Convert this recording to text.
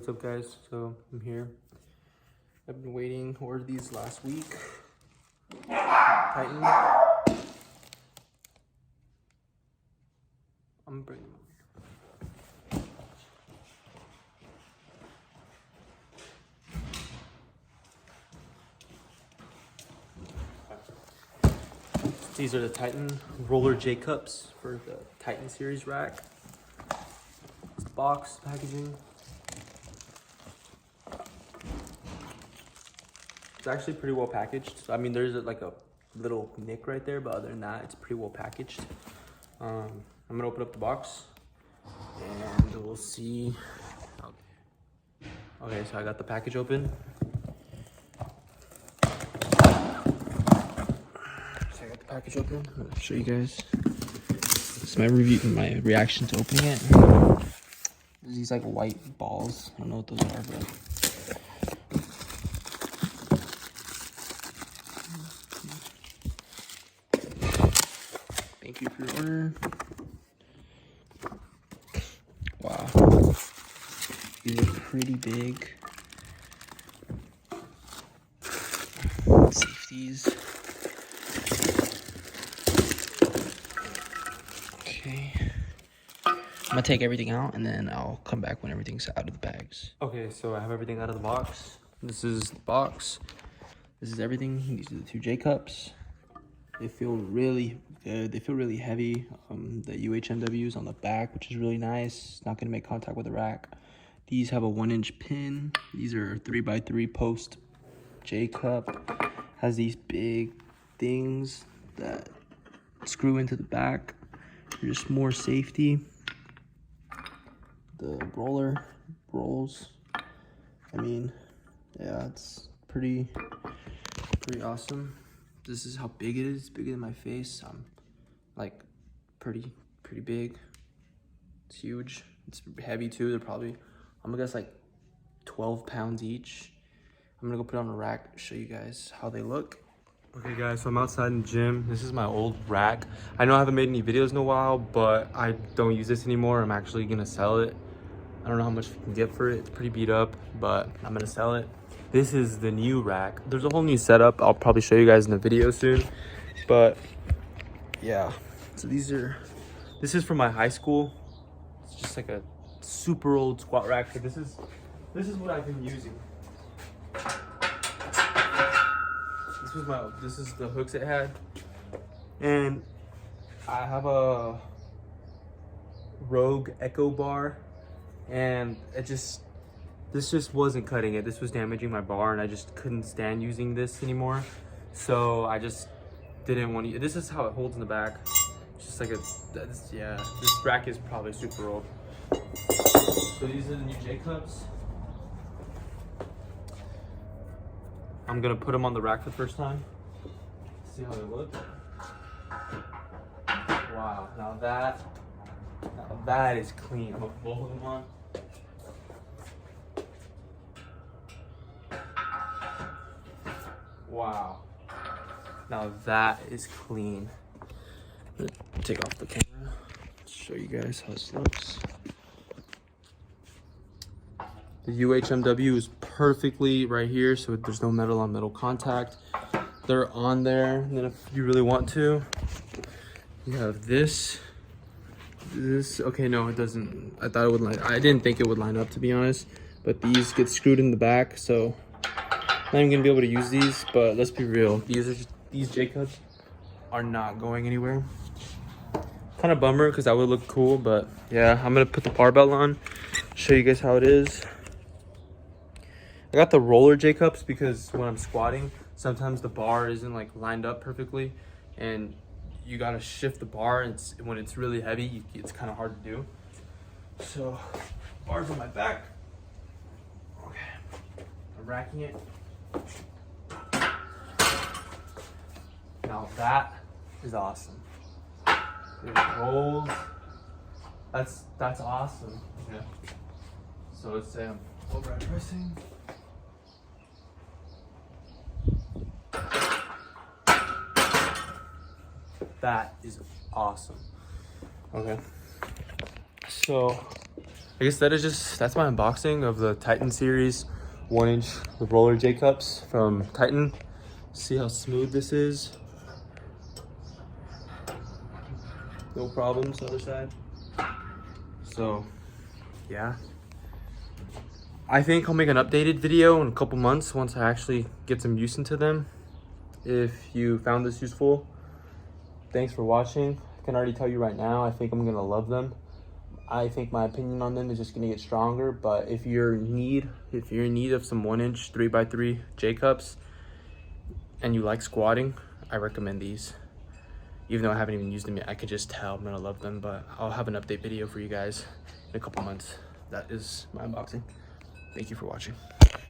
what's up guys? So I'm here. I've been waiting, ordered these last week. Titan. I'm bringing them over. These are the Titan roller J cups for the Titan series rack. It's the box packaging. It's actually pretty well packaged. I mean, there's like a little nick right there, but other than that, it's pretty well packaged. I'm gonna open up the box and we'll see. Okay, so I got the package open. Package open. I'm gonna show you guys. This is my review, my reaction to opening it. There's these like white balls. I don't know what those are, but thank you for your order. Wow, these are pretty big. Safeties. Okay, I'm gonna take everything out and then I'll come back when everything's out of the bags. Okay, so I have everything out of the box. This is the box. This is everything. These are the two J cups. They feel really good. They feel really heavy. The UHMWs on the back, which is really nice. It's not gonna make contact with the rack. These have a 1-inch pin. These are 3x3 post J cup. Has these big things that screw into the back. Just more safety. The roller rolls. I mean, yeah, it's pretty awesome. This is how big it is. It's bigger than my face. I'm like pretty big. It's huge. It's heavy too. They're probably, I'm gonna guess like 12 pounds each. I'm gonna go put it on a rack, show you guys how they look. Okay guys, so I'm outside in the gym. This is my old rack. I know I haven't made any videos in a while, but I don't use this anymore. I'm actually gonna sell it. I don't know how much we can get for it. It's pretty beat up, but I'm gonna sell it. This is the new rack. There's a whole new setup. I'll probably show you guys in the video soon. But yeah, so this is from my high school. It's just like a super old squat rack. But this is what I've been using. This is the hooks it had, and I have a Rogue Echo bar, and this just wasn't cutting it. This was damaging my bar, and I just couldn't stand using this anymore. So I just didn't want to. This is how it holds in the back. It's just like yeah. This rack is probably super old. So these are the new J cups. I'm gonna put them on the rack for the first time. See how they look. Wow, now that is clean. I'm gonna put both of them on. Wow. Now that is clean. I'm gonna take off the camera. Show you guys how this looks. The UHMW is perfectly right here, so there's no metal on metal contact. They're on there, and then if you really want to, you have this. Okay, no, it doesn't. I thought it would line. I didn't think it would line up, to be honest. But these get screwed in the back, so I'm not even gonna be able to use these. But let's be real, these J cups are not going anywhere. Kind of bummer because that would look cool, but yeah, I'm gonna put the barbell on, show you guys how it is. I got the roller J cups because when I'm squatting, sometimes the bar isn't like lined up perfectly, and you gotta shift the bar. And when it's really heavy, it's kind of hard to do. So, bars on my back. Okay, I'm racking it. Now that is awesome. It rolls. That's awesome. Yeah. So let's say I'm overhead pressing. That is awesome. Okay. So I guess that's my unboxing of the Titan series 1-inch roller J cups from Titan. See how smooth this is. No problems, other side. So yeah, I think I'll make an updated video in a couple months once I actually get some use into them. If you found this useful, thanks for watching. I can already tell you right now, I think I'm gonna love them. I think my opinion on them is just gonna get stronger, but if you're in need of some 1-inch 3x3 J cups and you like squatting, I recommend these. Even though I haven't even used them yet, I could just tell I'm gonna love them, but I'll have an update video for you guys in a couple months. That is my unboxing. Thank you for watching.